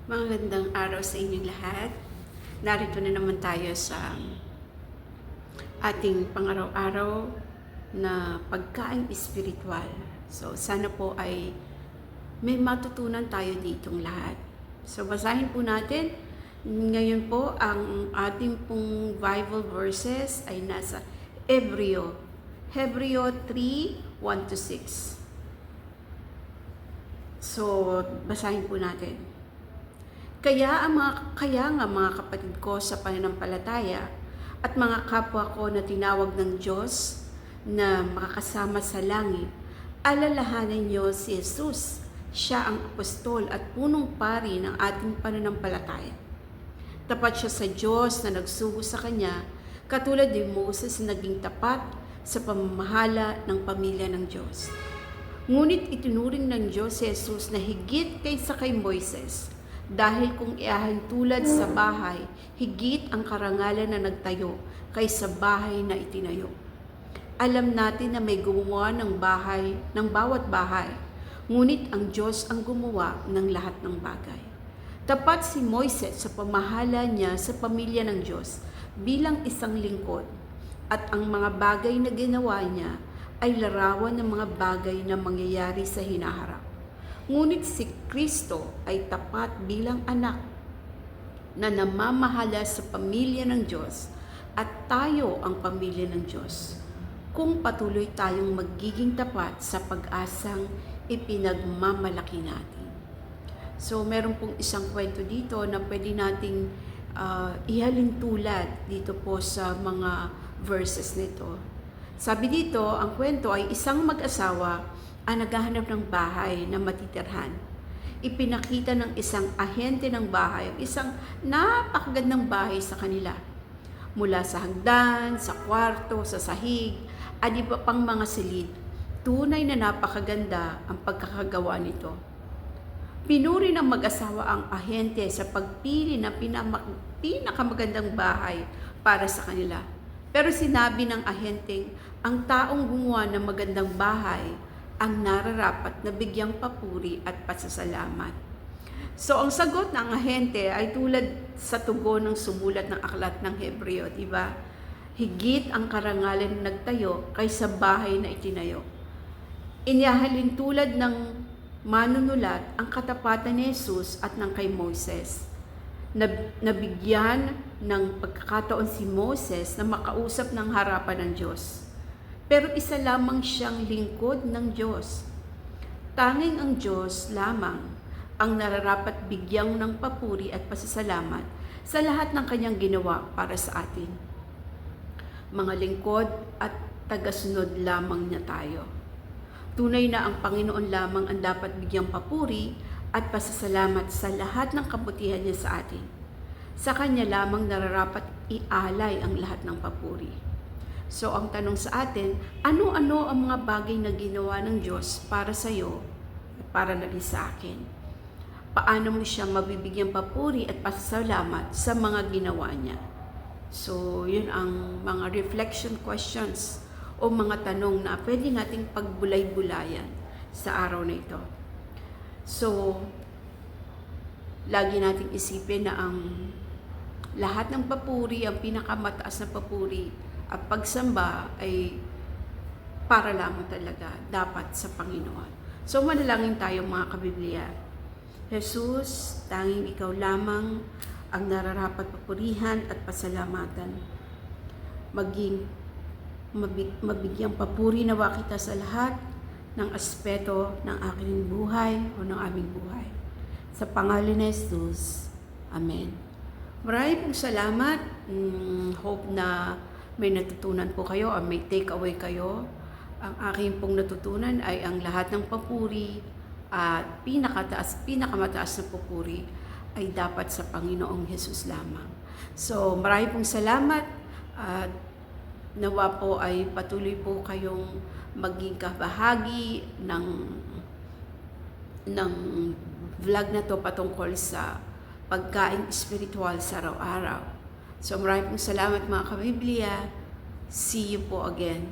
Magandang araw sa inyong lahat. Narito na naman tayo sa ating pang-araw-araw na pagkain espiritual. So, sana po ay may matutunan tayo ditong lahat. So, basahin po natin. Ngayon po, ang ating pong Bible verses ay nasa Hebreo 3:1-6. So, basahin po natin. Kaya nga mga kapatid ko sa pananampalataya at mga kapwa ko na tinawag ng Diyos na makakasama sa langit, alalahanin niyo si Jesus. Siya ang apostol at punong pari ng ating pananampalataya. Tapat siya sa Diyos na nagsugo sa Kanya, katulad ni Moses na naging tapat sa pamamahala ng pamilya ng Diyos. Ngunit itinuring ng Diyos si Jesus na higit kaysa kay Moises, dahil kung iahintulad sa bahay, higit ang karangalan na nagtayo kaysa bahay na itinayo. Alam natin na may gumawa ng bawat bahay, ngunit ang Diyos ang gumawa ng lahat ng bagay. Tapat si Moises sa pamahala niya sa pamilya ng Diyos bilang isang lingkod, at ang mga bagay na ginawa niya ay larawan ng mga bagay na mangyayari sa hinaharap. Ngunit si Kristo ay tapat bilang anak na namamahala sa pamilya ng Diyos at tayo ang pamilya ng Diyos kung patuloy tayong magiging tapat sa pag-asang ipinagmamalaki natin. So meron pong isang kwento dito na pwede nating ihalin tulad dito po sa mga verses nito. Sabi dito, ang kwento ay isang mag-asawa ang naghahanap ng bahay na matitirhan. Ipinakita ng isang ahente ng bahay ang isang napakagandang bahay sa kanila. Mula sa hagdan, sa kwarto, sa sahig, at iba pang mga silid, tunay na napakaganda ang pagkakagawa nito. Pinuri ng mag-asawa ang ahente sa pagpili ng pinakamagandang bahay para sa kanila. Pero sinabi ng ahenteng ang taong gumawa ng magandang bahay ang nararapat na bigyang papuri at pasasalamat. So, ang sagot ng ahente ay tulad sa tugon ng sumulat ng aklat ng Hebreo, di ba? Higit ang karangalan na nagtayo kaysa bahay na itinayo. Inihahalin tulad ng manunulat ang katapatan ni Jesus at ng kay Moses. Nabigyan ng pagkakataon si Moses na makausap ng harapan ng Diyos. Pero isa lamang siyang lingkod ng Diyos. Tanging ang Diyos lamang ang nararapat bigyang ng papuri at pasasalamat sa lahat ng kanyang ginawa para sa atin. Mga lingkod at tagasunod lamang niya tayo. Tunay na ang Panginoon lamang ang dapat bigyang papuri at pasasalamat sa lahat ng kabutihan niya sa atin. Sa Kanya lamang nararapat ialay ang lahat ng papuri. So, ang tanong sa atin, ano-ano ang mga bagay na ginawa ng Diyos para sa iyo at para na rin sa akin? Paano mo siya mabibigyang papuri at pasasalamat sa mga ginawa niya? So, yun ang mga reflection questions o mga tanong na pwede nating pagbulay-bulayan sa araw na ito. So, lagi nating isipin na ang lahat ng papuri, ang pinakamataas na papuri, at pagsamba ay para lamang talaga dapat sa Panginoon. So manalangin tayo mga kabiblia. Jesus, tanging ikaw lamang ang nararapat papurihan at pasalamatan. Mabigyang papuri nawa kita sa lahat ng aspeto ng aking buhay o ng aming buhay. Sa pangalan ni Jesus. Amen. Maraming salamat. Hope na may natutunan po kayo o may take away kayo. Ang aking pong natutunan ay ang lahat ng papuri at pinakamataas na papuri ay dapat sa Panginoong Jesus lamang. So maraming pong salamat at nawa po ay patuloy po kayong maging kabahagi ng vlog na to patungkol sa pagkain espiritual sa araw-araw. So maraming pong salamat mga kabiblia. See you po again.